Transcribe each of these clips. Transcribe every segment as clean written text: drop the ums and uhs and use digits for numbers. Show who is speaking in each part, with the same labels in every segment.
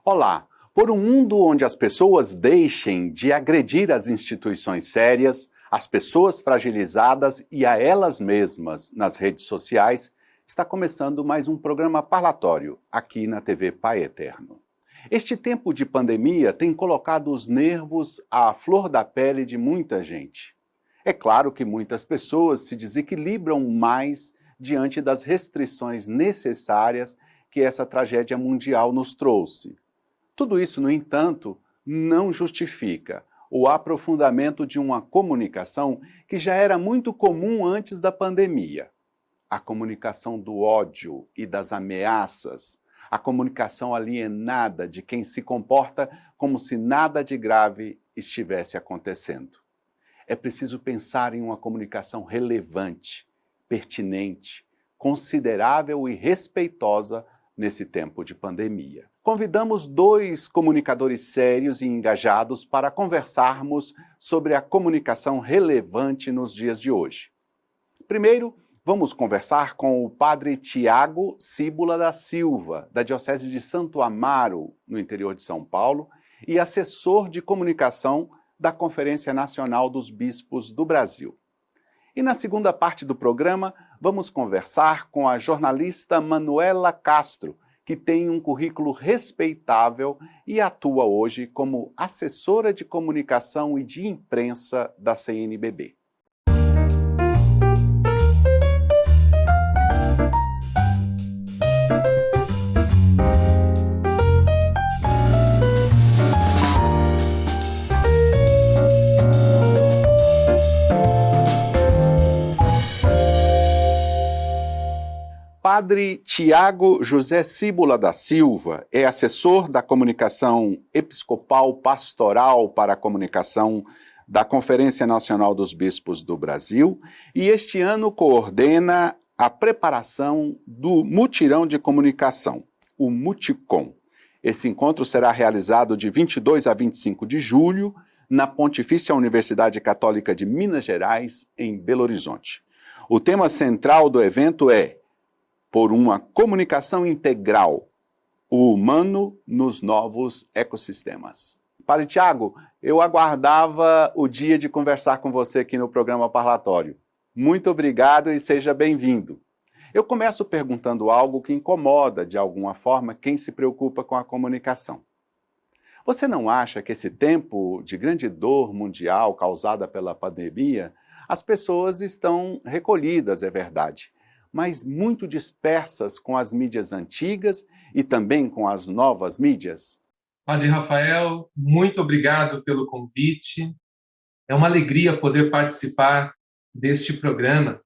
Speaker 1: Olá! Por um mundo onde as pessoas deixem de agredir as instituições sérias, as pessoas fragilizadas e a elas mesmas nas redes sociais, está começando mais um programa parlatório aqui na TV Pai Eterno. Este tempo de pandemia tem colocado os nervos à flor da pele de muita gente. É claro que muitas pessoas se desequilibram mais diante das restrições necessárias que essa tragédia mundial nos trouxe. Tudo isso, no entanto, não justifica o aprofundamento de uma comunicação que já era muito comum antes da pandemia. A comunicação do ódio e das ameaças, a comunicação alienada de quem se comporta como se nada de grave estivesse acontecendo. É preciso pensar em uma comunicação relevante, pertinente, considerável e respeitosa nesse tempo de pandemia. Convidamos dois comunicadores sérios e engajados para conversarmos sobre a comunicação relevante nos dias de hoje. Primeiro, vamos conversar com o padre Tiago Cíbula da Silva, da Diocese de Santo Amaro, no interior de São Paulo, e assessor de comunicação da Conferência Nacional dos Bispos do Brasil. E na segunda parte do programa, vamos conversar com a jornalista Manuela Castro, que tem um currículo respeitável e atua hoje como assessora de comunicação e de imprensa da CNBB. Padre Tiago José Cíbula da Silva é assessor da comunicação episcopal pastoral para a comunicação da Conferência Nacional dos Bispos do Brasil e este ano coordena a preparação do Mutirão de Comunicação, o Muticom. Esse encontro será realizado de 22 a 25 de julho na Pontifícia Universidade Católica de Minas Gerais, em Belo Horizonte. O tema central do evento é por uma comunicação integral, o humano nos novos ecossistemas. Padre Tiago, eu aguardava o dia de conversar com você aqui no programa parlatório. Muito obrigado e seja bem-vindo. Eu começo perguntando algo que incomoda, de alguma forma, quem se preocupa com a comunicação. Você não acha que esse tempo de grande dor mundial causada pela pandemia, as pessoas estão recolhidas, é verdade, mas muito dispersas com as mídias antigas e também com as novas mídias?
Speaker 2: Padre Rafael, muito obrigado pelo convite. É uma alegria poder participar deste programa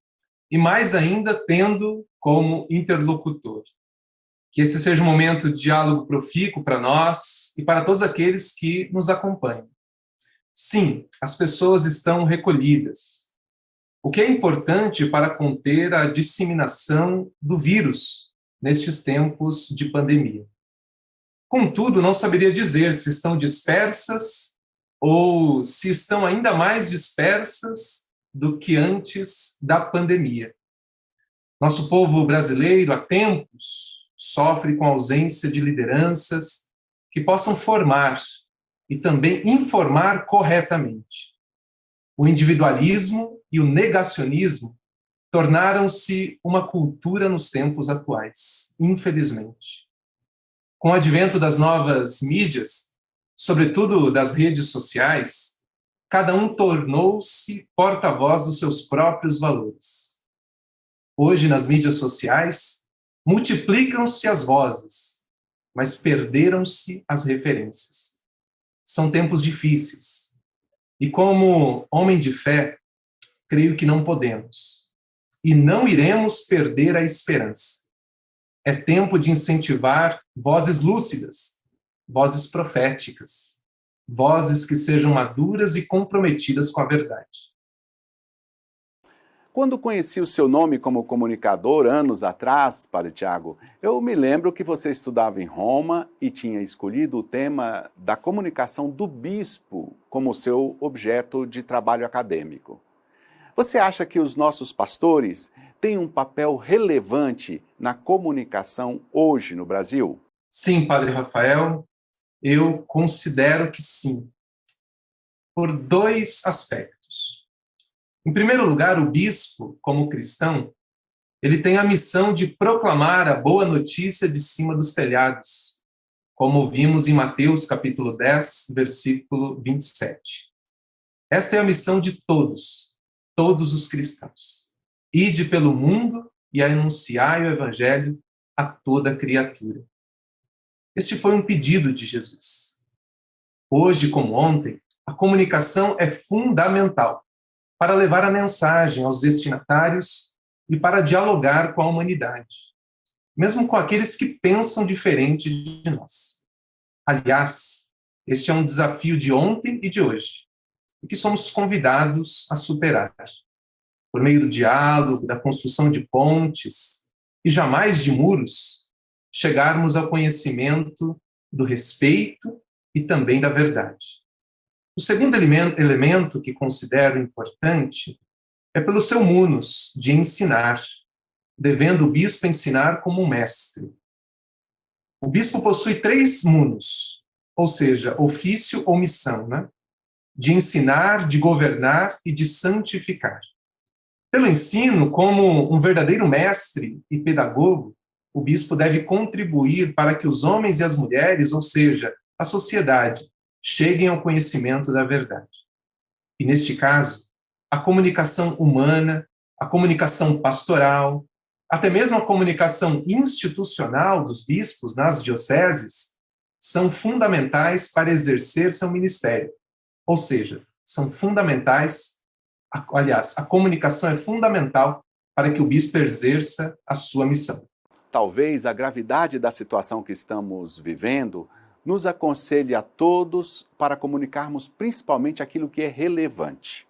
Speaker 2: e mais ainda tendo como interlocutor. Que esse seja um momento de diálogo profícuo para nós e para todos aqueles que nos acompanham. Sim, as pessoas estão recolhidas, o que é importante para conter a disseminação do vírus nestes tempos de pandemia. Contudo, não saberia dizer se estão dispersas ou se estão ainda mais dispersas do que antes da pandemia. Nosso povo brasileiro, há tempos, sofre com a ausência de lideranças que possam formar e também informar corretamente. O individualismo e o negacionismo tornaram-se uma cultura nos tempos atuais, infelizmente. Com o advento das novas mídias, sobretudo das redes sociais, cada um tornou-se porta-voz dos seus próprios valores. Hoje, nas mídias sociais, multiplicam-se as vozes, mas perderam-se as referências. São tempos difíceis. E como homem de fé, creio que não podemos e não iremos perder a esperança. É tempo de incentivar vozes lúcidas, vozes proféticas, vozes que sejam maduras e comprometidas com a verdade.
Speaker 1: Quando conheci o seu nome como comunicador anos atrás, Padre Tiago, eu me lembro que você estudava em Roma e tinha escolhido o tema da comunicação do bispo como seu objeto de trabalho acadêmico. Você acha que os nossos pastores têm um papel relevante na comunicação hoje no Brasil?
Speaker 2: Sim, Padre Rafael, eu considero que sim, por dois aspectos. Em primeiro lugar, o bispo, como cristão, ele tem a missão de proclamar a boa notícia de cima dos telhados, como vimos em Mateus capítulo 10, versículo 27. Esta é a missão de todos os cristãos. Ide pelo mundo e anunciai o evangelho a toda criatura. Este foi um pedido de Jesus. Hoje, como ontem, a comunicação é fundamental para levar a mensagem aos destinatários e para dialogar com a humanidade, mesmo com aqueles que pensam diferente de nós. Aliás, este é um desafio de ontem e de hoje, e que somos convidados a superar, por meio do diálogo, da construção de pontes e jamais de muros, chegarmos ao conhecimento do respeito e também da verdade. O segundo elemento que considero importante é pelo seu munus, de ensinar, devendo o bispo ensinar como um mestre. O bispo possui 3 munus, ou seja, ofício ou missão, né? De ensinar, de governar e de santificar. Pelo ensino, como um verdadeiro mestre e pedagogo, o bispo deve contribuir para que os homens e as mulheres, ou seja, a sociedade, cheguem ao conhecimento da verdade. E, neste caso, a comunicação humana, a comunicação pastoral, até mesmo a comunicação institucional dos bispos nas dioceses, são fundamentais para exercer seu ministério. Ou seja, são fundamentais, aliás, a comunicação é fundamental para que o bispo exerça a sua missão.
Speaker 1: Talvez a gravidade da situação que estamos vivendo nos aconselhe a todos para comunicarmos principalmente aquilo que é relevante.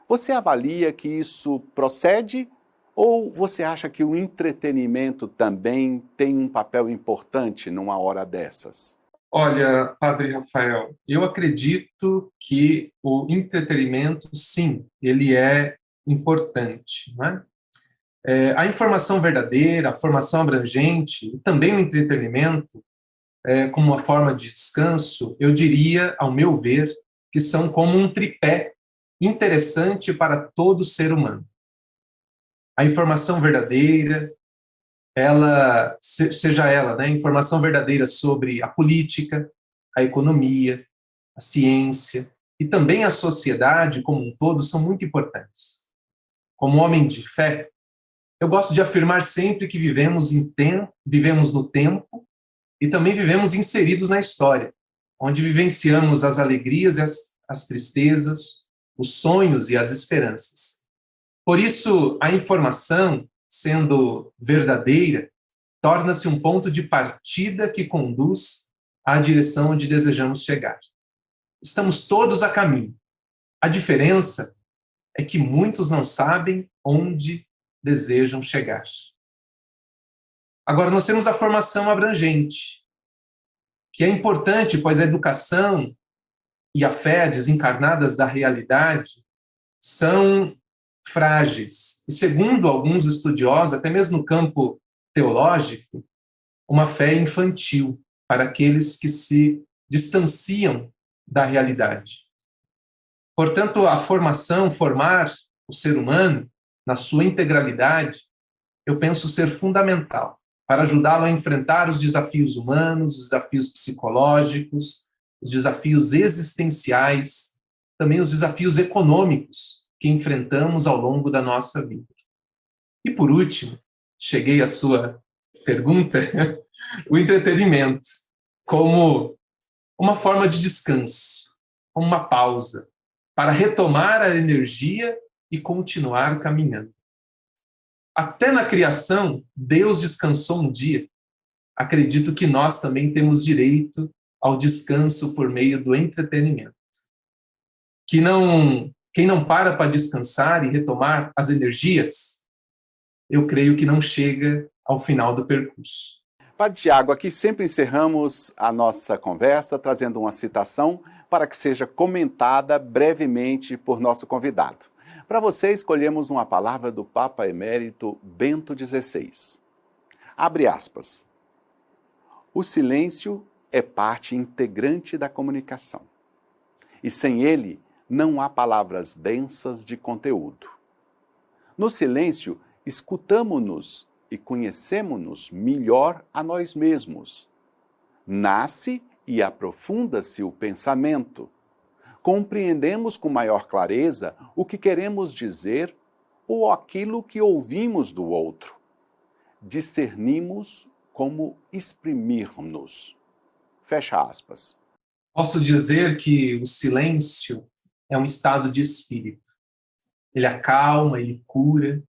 Speaker 1: Você avalia que isso procede ou você acha que o entretenimento também tem um papel importante numa hora dessas?
Speaker 2: Olha, Padre Rafael, eu acredito que o entretenimento, sim, ele é importante, né? A informação verdadeira, a formação abrangente, e também o entretenimento, como uma forma de descanso, eu diria, ao meu ver, que são como um tripé interessante para todo ser humano. A informação verdadeira, seja ela, né, informação verdadeira sobre a política, a economia, a ciência e também a sociedade como um todo são muito importantes. Como homem de fé, eu gosto de afirmar sempre que vivemos no tempo e também vivemos inseridos na história, onde vivenciamos as alegrias e as tristezas, os sonhos e as esperanças. Por isso, a informação, sendo verdadeira, torna-se um ponto de partida que conduz à direção onde desejamos chegar. Estamos todos a caminho. A diferença é que muitos não sabem onde desejam chegar. Agora, nós temos a formação abrangente, que é importante, pois a educação e a fé desencarnadas da realidade são frágeis. E segundo alguns estudiosos, até mesmo no campo teológico, uma fé infantil para aqueles que se distanciam da realidade. Portanto, a formação, formar o ser humano na sua integralidade, eu penso ser fundamental para ajudá-lo a enfrentar os desafios humanos, os desafios psicológicos, os desafios existenciais, também os desafios econômicos que enfrentamos ao longo da nossa vida. E por último, cheguei à sua pergunta, o entretenimento como uma forma de descanso, como uma pausa, para retomar a energia e continuar caminhando. Até na criação, Deus descansou um dia. Acredito que nós também temos direito ao descanso por meio do entretenimento. Quem não para descansar e retomar as energias, eu creio que não chega ao final do percurso.
Speaker 1: Padre Tiago, aqui sempre encerramos a nossa conversa trazendo uma citação para que seja comentada brevemente por nosso convidado. Para você, escolhemos uma palavra do Papa Emérito Bento XVI. Abre aspas. O silêncio é parte integrante da comunicação. E sem ele, não há palavras densas de conteúdo. No silêncio, escutamo-nos e conhecemo-nos melhor a nós mesmos. Nasce e aprofunda-se o pensamento. Compreendemos com maior clareza o que queremos dizer ou aquilo que ouvimos do outro. Discernimos como exprimir-nos. Fecha aspas.
Speaker 2: Posso dizer que o silêncio é um estado de espírito. Ele acalma, ele cura,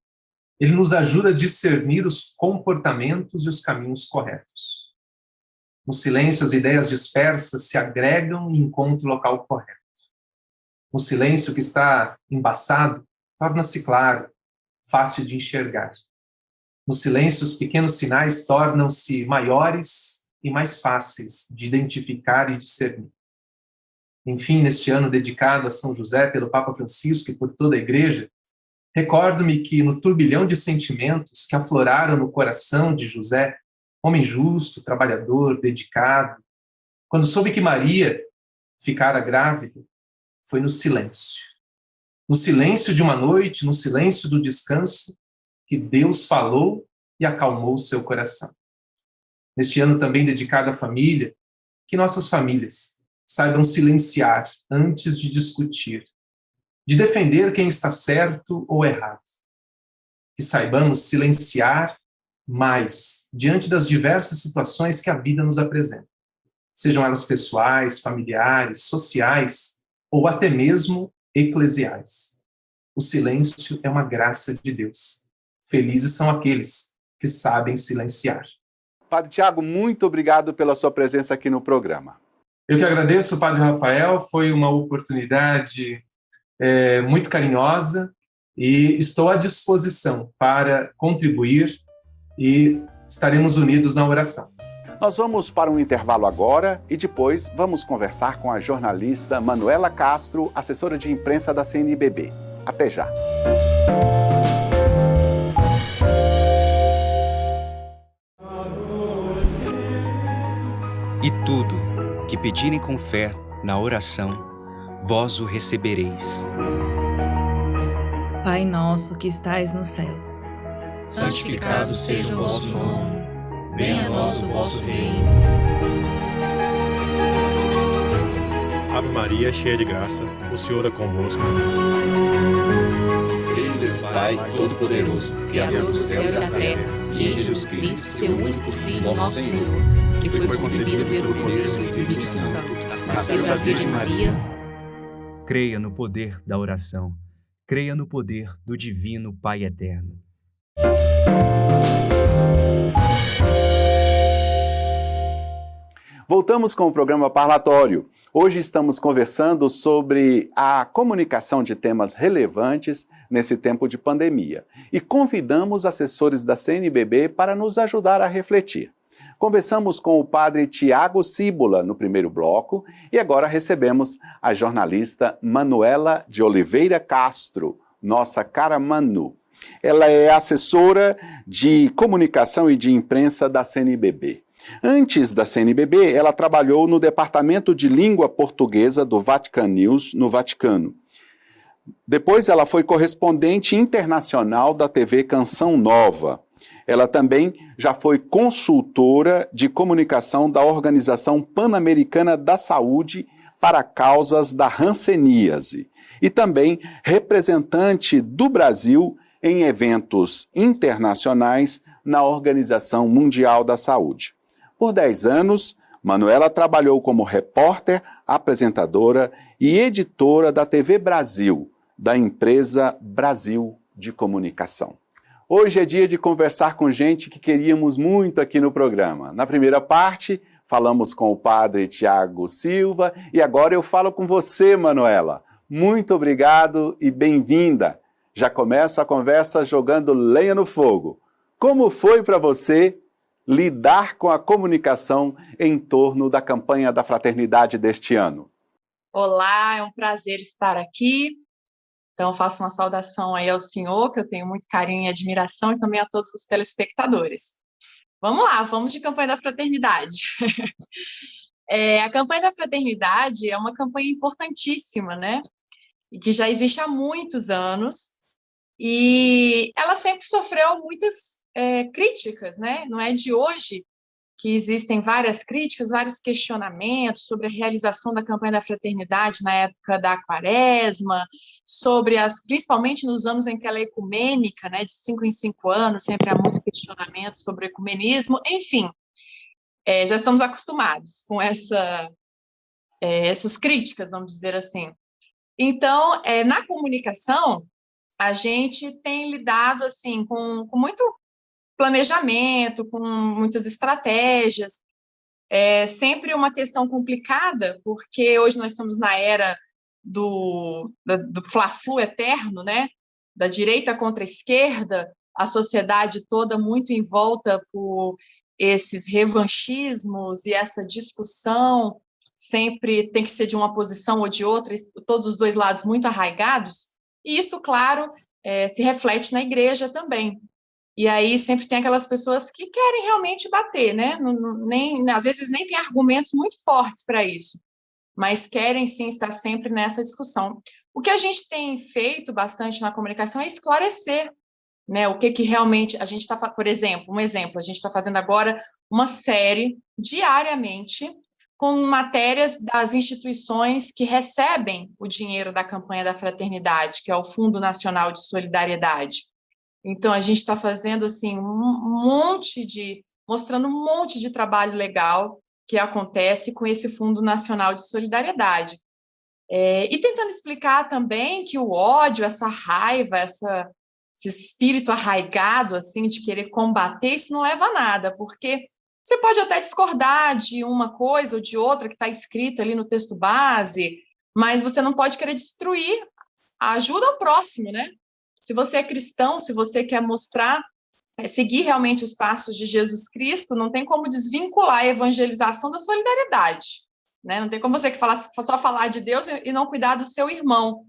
Speaker 2: ele nos ajuda a discernir os comportamentos e os caminhos corretos. No silêncio, as ideias dispersas se agregam e encontram o local correto. No silêncio que está embaçado, torna-se claro, fácil de enxergar. No silêncio, os pequenos sinais tornam-se maiores e mais fáceis de identificar e discernir. Enfim, neste ano dedicado a São José pelo Papa Francisco e por toda a Igreja, recordo-me que no turbilhão de sentimentos que afloraram no coração de José, homem justo, trabalhador, dedicado, quando soube que Maria ficara grávida, foi no silêncio. No silêncio de uma noite, no silêncio do descanso, que Deus falou e acalmou o seu coração. Neste ano também dedicado à família, que nossas famílias saibam silenciar antes de discutir, de defender quem está certo ou errado. Que saibamos silenciar mais diante das diversas situações que a vida nos apresenta, sejam elas pessoais, familiares, sociais ou até mesmo eclesiais. O silêncio é uma graça de Deus. Felizes são aqueles que sabem silenciar.
Speaker 1: Padre Tiago, muito obrigado pela sua presença aqui no programa.
Speaker 2: Eu que agradeço, Padre Rafael, foi uma oportunidade muito carinhosa e estou à disposição para contribuir e estaremos unidos na oração.
Speaker 1: Nós vamos para um intervalo agora e depois vamos conversar com a jornalista Manuela Castro, assessora de imprensa da CNBB. Até já!
Speaker 3: E tudo que pedirem com fé na oração, vós o recebereis.
Speaker 4: Pai nosso que estais nos céus,
Speaker 5: santificado seja o vosso nome, venha a nós o vosso reino.
Speaker 6: Ave Maria, cheia de graça, o Senhor é convosco.
Speaker 5: Creio em Deus Pai Todo-Poderoso, Criador do céu e da terra, e em Jesus Cristo, seu único Filho, nosso Senhor, que foi concebido pelo poder do Espírito Santo, nasceu da Virgem Maria.
Speaker 3: Creia no poder da oração. Creia no poder do Divino Pai Eterno.
Speaker 1: Voltamos com o programa Parlatório. Hoje estamos conversando sobre a comunicação de temas relevantes nesse tempo de pandemia e convidamos assessores da CNBB para nos ajudar a refletir. Conversamos com o padre Tiago Cíbula no primeiro bloco e agora recebemos a jornalista Manuela de Oliveira Castro, nossa cara Manu. Ela é assessora de comunicação e de imprensa da CNBB. Antes da CNBB, ela trabalhou no Departamento de Língua Portuguesa do Vatican News, no Vaticano. Depois ela foi correspondente internacional da TV Canção Nova. Ela também já foi consultora de comunicação da Organização Pan-Americana da Saúde para causas da hanseníase e também representante do Brasil em eventos internacionais na Organização Mundial da Saúde. Por 10 anos, Manuela trabalhou como repórter, apresentadora e editora da TV Brasil, da empresa Brasil de Comunicação. Hoje é dia de conversar com gente que queríamos muito aqui no programa. Na primeira parte, falamos com o padre Tiago Silva e agora eu falo com você, Manuela. Muito obrigado e bem-vinda. Já começo a conversa jogando lenha no fogo. Como foi para você lidar com a comunicação em torno da campanha da fraternidade deste ano?
Speaker 7: Olá, é um prazer estar aqui. Então, eu faço uma saudação aí ao senhor, que eu tenho muito carinho e admiração, e também a todos os telespectadores. Vamos lá, vamos de campanha da fraternidade. A campanha da fraternidade é uma campanha importantíssima, né? E que já existe há muitos anos, e ela sempre sofreu muitas críticas, né? Não é de hoje que existem várias críticas, vários questionamentos sobre a realização da campanha da fraternidade na época da Quaresma, principalmente nos anos em que ela é ecumênica, né, de 5 em 5 anos, sempre há muito questionamento sobre o ecumenismo, enfim, já estamos acostumados com essas críticas, vamos dizer assim. Então, na comunicação, a gente tem lidado assim, com muito planejamento, com muitas estratégias. É sempre uma questão complicada, porque hoje nós estamos na era do fla-flu eterno, né? Da direita contra a esquerda, a sociedade toda muito envolta por esses revanchismos e essa discussão sempre tem que ser de uma posição ou de outra, todos os dois lados muito arraigados, e isso, claro, se reflete na igreja também. E aí sempre tem aquelas pessoas que querem realmente bater, né? Às vezes nem tem argumentos muito fortes para isso, mas querem sim estar sempre nessa discussão. O que a gente tem feito bastante na comunicação é esclarecer, né? O que realmente a gente está, por exemplo, a gente está fazendo agora uma série diariamente com matérias das instituições que recebem o dinheiro da campanha da fraternidade, que é o Fundo Nacional de Solidariedade. Então, a gente está fazendo assim, mostrando um monte de trabalho legal que acontece com esse Fundo Nacional de Solidariedade. E tentando explicar também que o ódio, essa raiva, esse espírito arraigado assim, de querer combater, isso não leva a nada, porque você pode até discordar de uma coisa ou de outra que está escrita ali no texto base, mas você não pode querer destruir a ajuda ao próximo, né? Se você é cristão, se você quer seguir realmente os passos de Jesus Cristo, não tem como desvincular a evangelização da solidariedade, né? Não tem como você só falar de Deus e não cuidar do seu irmão.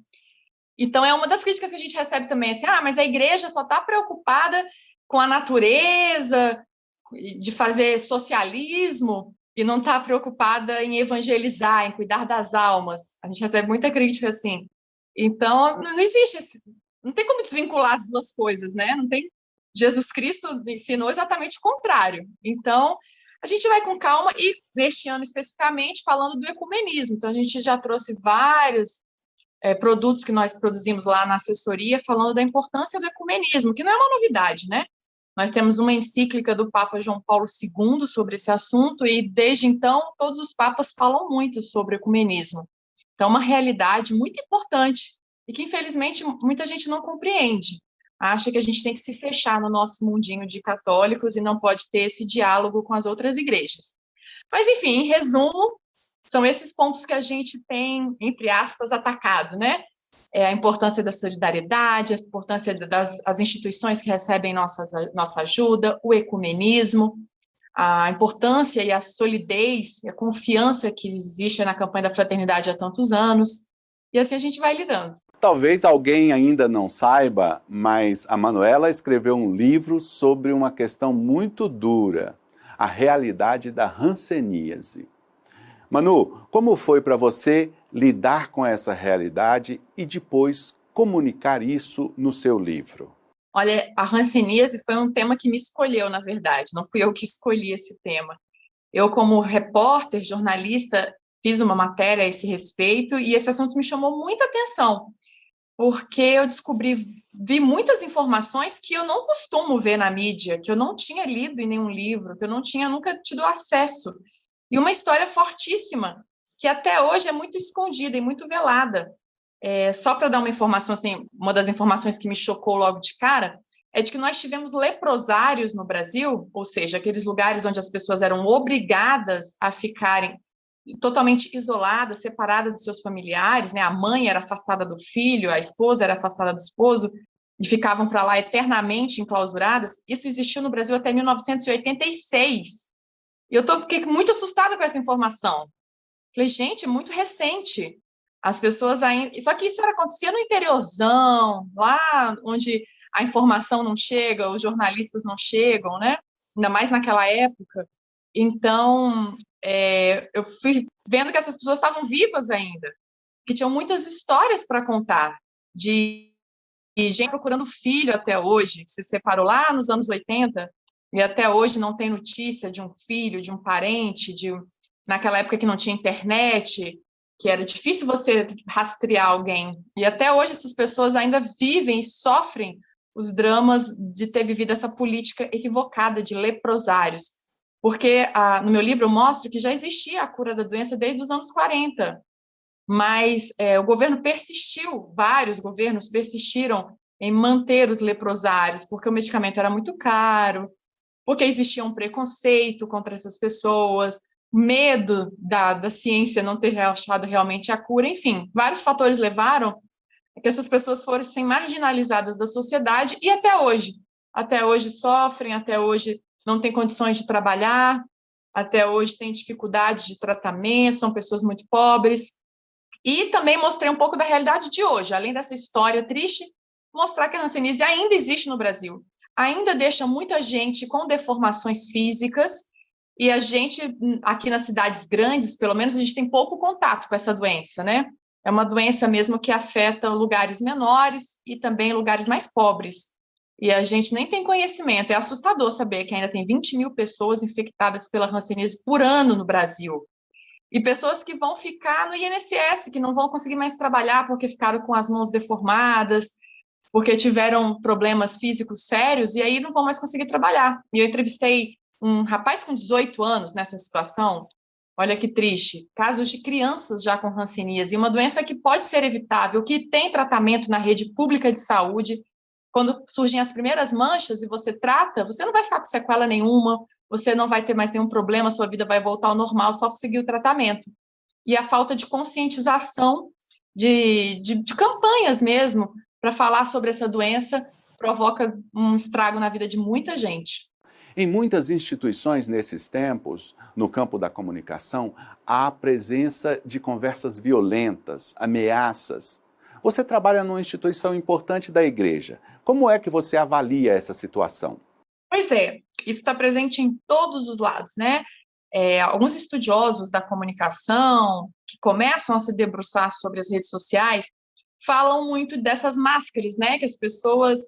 Speaker 7: Então, é uma das críticas que a gente recebe também, assim, mas a igreja só está preocupada com a natureza, de fazer socialismo, e não está preocupada em evangelizar, em cuidar das almas. A gente recebe muita crítica assim. Então, não existe não tem como desvincular as duas coisas, né? Não tem. Jesus Cristo ensinou exatamente o contrário. Então, a gente vai com calma e, neste ano especificamente, falando do ecumenismo. Então, a gente já trouxe vários produtos que nós produzimos lá na assessoria falando da importância do ecumenismo, que não é uma novidade, né? Nós temos uma encíclica do Papa João Paulo II sobre esse assunto e, desde então, todos os papas falam muito sobre o ecumenismo. Então, é uma realidade muito importante e que, infelizmente, muita gente não compreende. Acha que a gente tem que se fechar no nosso mundinho de católicos e não pode ter esse diálogo com as outras igrejas. Mas, enfim, em resumo, são esses pontos que a gente tem, entre aspas, atacado, né? A importância da solidariedade, a importância das instituições que recebem nossa ajuda, o ecumenismo, a importância e a solidez, a confiança que existe na campanha da fraternidade há tantos anos, e assim a gente vai lidando.
Speaker 1: Talvez alguém ainda não saiba, mas a Manuela escreveu um livro sobre uma questão muito dura, a realidade da hanseníase. Manu, como foi para você lidar com essa realidade e depois comunicar isso no seu livro?
Speaker 7: Olha, a hanseníase foi um tema que me escolheu, na verdade, não fui eu que escolhi esse tema. Eu, como repórter, jornalista, fiz uma matéria a esse respeito e esse assunto me chamou muita atenção, porque eu vi muitas informações que eu não costumo ver na mídia, que eu não tinha lido em nenhum livro, que eu não tinha nunca tido acesso. E uma história fortíssima, que até hoje é muito escondida e muito velada. Só para dar uma informação, assim, uma das informações que me chocou logo de cara, é de que nós tivemos leprosários no Brasil, ou seja, aqueles lugares onde as pessoas eram obrigadas a ficarem totalmente isoladas, separadas dos seus familiares, né? A mãe era afastada do filho, a esposa era afastada do esposo, e ficavam para lá eternamente enclausuradas. Isso existiu no Brasil até 1986. E eu fiquei muito assustada com essa informação. Falei, gente, muito recente. As pessoas ainda... Só que isso acontecia no interiorzão, lá onde a informação não chega, os jornalistas não chegam, né? Ainda mais naquela época. Então, eu fui vendo que essas pessoas estavam vivas ainda, que tinham muitas histórias para contar, de gente procurando filho até hoje, que se separou lá nos anos 80, e até hoje não tem notícia de um filho, de um parente, naquela época que não tinha internet, que era difícil você rastrear alguém. E até hoje essas pessoas ainda vivem e sofrem os dramas de ter vivido essa política equivocada de leprosários. Porque no meu livro eu mostro que já existia a cura da doença desde os anos 40, mas o governo persistiu, vários governos persistiram em manter os leprosários, porque o medicamento era muito caro, porque existia um preconceito contra essas pessoas, medo da ciência não ter achado realmente a cura, enfim, vários fatores levaram a que essas pessoas fossem marginalizadas da sociedade e até hoje sofrem, até hoje não têm condições de trabalhar, até hoje têm dificuldade de tratamento, são pessoas muito pobres. E também mostrei um pouco da realidade de hoje, além dessa história triste, mostrar que a hanseníase ainda existe no Brasil, ainda deixa muita gente com deformações físicas, e a gente, aqui nas cidades grandes, pelo menos, a gente tem pouco contato com essa doença, né? É uma doença mesmo que afeta lugares menores e também lugares mais pobres. E a gente nem tem conhecimento. É assustador saber que ainda tem 20 mil pessoas infectadas pela hanseníase por ano no Brasil. E pessoas que vão ficar no INSS, que não vão conseguir mais trabalhar porque ficaram com as mãos deformadas, porque tiveram problemas físicos sérios, e aí não vão mais conseguir trabalhar. E eu entrevistei um rapaz com 18 anos nessa situação, olha que triste, casos de crianças já com hanseníase, uma doença que pode ser evitável, que tem tratamento na rede pública de saúde. Quando surgem as primeiras manchas e você trata, você não vai ficar com sequela nenhuma, você não vai ter mais nenhum problema, sua vida vai voltar ao normal, só seguir o tratamento. E a falta de conscientização, de campanhas mesmo, para falar sobre essa doença, provoca um estrago na vida de muita gente.
Speaker 1: Em muitas instituições nesses tempos, no campo da comunicação, há a presença de conversas violentas, ameaças. Você trabalha numa instituição importante da igreja. Como é que você avalia essa situação?
Speaker 7: Pois é, isso está presente em todos os lados, né? Alguns estudiosos da comunicação, que começam a se debruçar sobre as redes sociais, falam muito dessas máscaras, né? Que as pessoas,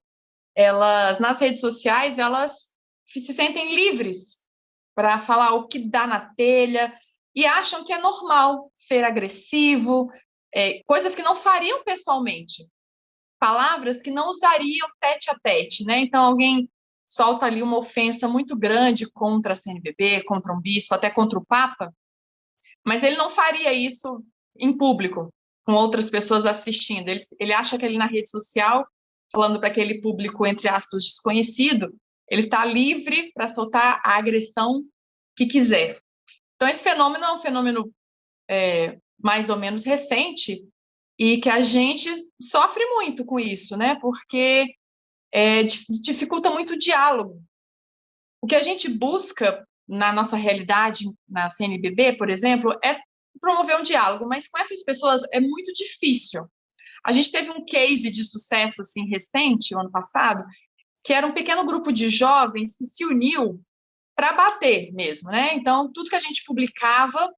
Speaker 7: nas redes sociais, elas se sentem livres para falar o que dá na telha e acham que é normal ser agressivo, coisas que não fariam pessoalmente, palavras que não usariam tete a tete, né? Então, alguém solta ali uma ofensa muito grande contra a CNBB, contra um bispo, até contra o Papa, mas ele não faria isso em público, com outras pessoas assistindo. Ele acha que ali na rede social, falando para aquele público, entre aspas, desconhecido, ele está livre para soltar a agressão que quiser. Então, esse fenômeno é um fenômeno mais ou menos recente e que a gente sofre muito com isso, né? Porque dificulta muito o diálogo. O que a gente busca na nossa realidade, na CNBB, por exemplo, é promover um diálogo, mas com essas pessoas é muito difícil. A gente teve um case de sucesso assim, recente, o ano passado, que era um pequeno grupo de jovens que se uniu para bater mesmo, né? Então, tudo que a gente publicava,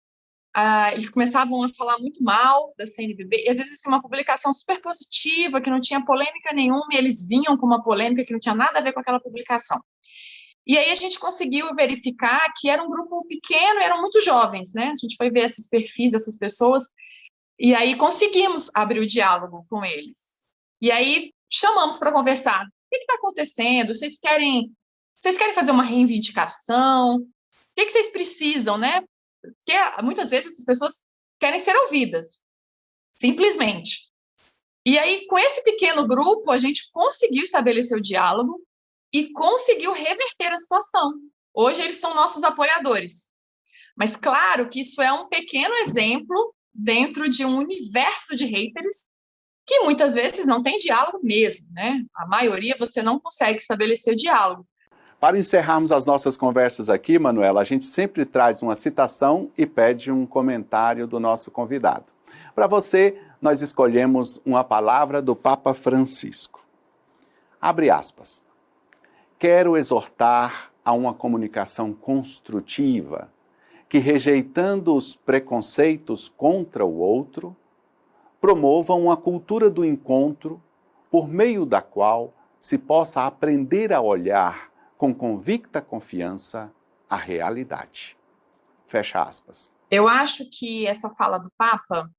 Speaker 7: eles começavam a falar muito mal da CNBB, e às vezes assim, uma publicação super positiva, que não tinha polêmica nenhuma, e eles vinham com uma polêmica que não tinha nada a ver com aquela publicação. E aí a gente conseguiu verificar que era um grupo pequeno, eram muito jovens, né? A gente foi ver esses perfis dessas pessoas, e aí conseguimos abrir o diálogo com eles. E aí chamamos para conversar. O que está acontecendo? Vocês querem fazer uma reivindicação? O que vocês precisam, né? Porque muitas vezes essas pessoas querem ser ouvidas, simplesmente. E aí, com esse pequeno grupo, a gente conseguiu estabelecer o diálogo e conseguiu reverter a situação. Hoje, eles são nossos apoiadores. Mas, claro que isso é um pequeno exemplo dentro de um universo de haters que muitas vezes não tem diálogo mesmo, né? A maioria você não consegue estabelecer o diálogo.
Speaker 1: Para encerrarmos as nossas conversas aqui, Manuela, a gente sempre traz uma citação e pede um comentário do nosso convidado. Para você, nós escolhemos uma palavra do Papa Francisco. Abre aspas. Quero exortar a uma comunicação construtiva que, rejeitando os preconceitos contra o outro, promovam uma cultura do encontro por meio da qual se possa aprender a olhar com convicta confiança a realidade. Fecha aspas.
Speaker 7: Eu acho que essa fala do Papa,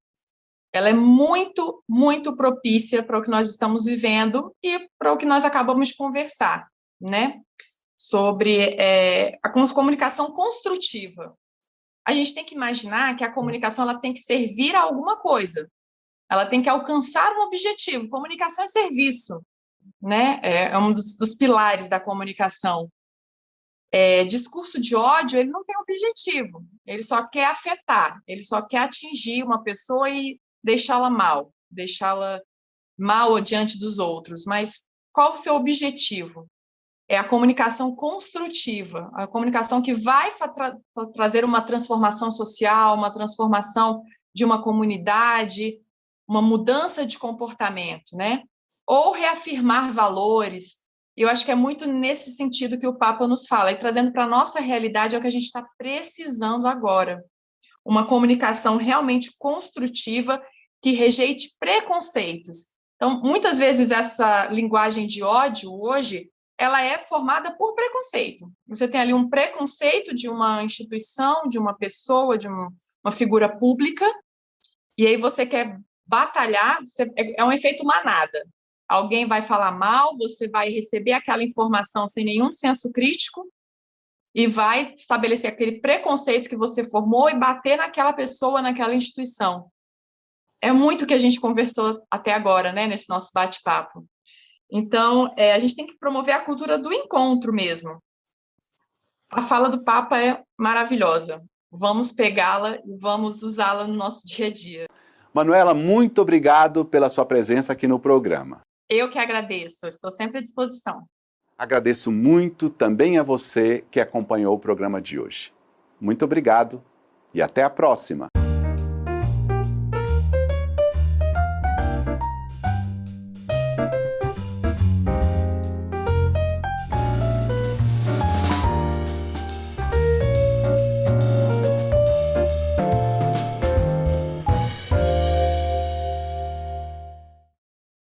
Speaker 7: ela é muito, muito propícia para o que nós estamos vivendo e para o que nós acabamos de conversar, né? Sobre a comunicação construtiva. A gente tem que imaginar que a comunicação ela tem que servir a alguma coisa. Ela tem que alcançar um objetivo. Comunicação é serviço, né? É um dos pilares da comunicação. Discurso de ódio, ele não tem objetivo. Ele só quer afetar, ele só quer atingir uma pessoa e deixá-la mal diante dos outros. Mas qual o seu objetivo? É a comunicação construtiva, a comunicação que vai trazer uma transformação social, uma transformação de uma comunidade, uma mudança de comportamento, né? Ou reafirmar valores. Eu acho que é muito nesse sentido que o Papa nos fala, e trazendo para a nossa realidade é o que a gente está precisando agora. Uma comunicação realmente construtiva que rejeite preconceitos. Então, muitas vezes essa linguagem de ódio hoje, ela é formada por preconceito. Você tem ali um preconceito de uma instituição, de uma pessoa, de uma figura pública, e aí você quer batalhar, é um efeito manada. Alguém vai falar mal, você vai receber aquela informação sem nenhum senso crítico e vai estabelecer aquele preconceito que você formou e bater naquela pessoa, naquela instituição. É muito o que a gente conversou até agora, né, nesse nosso bate-papo. Então, a gente tem que promover a cultura do encontro mesmo. A fala do Papa é maravilhosa. Vamos pegá-la e vamos usá-la no nosso dia a dia.
Speaker 1: Manuela, muito obrigado pela sua presença aqui no programa.
Speaker 7: Eu que agradeço, estou sempre à disposição.
Speaker 1: Agradeço muito também a você que acompanhou o programa de hoje. Muito obrigado e até a próxima.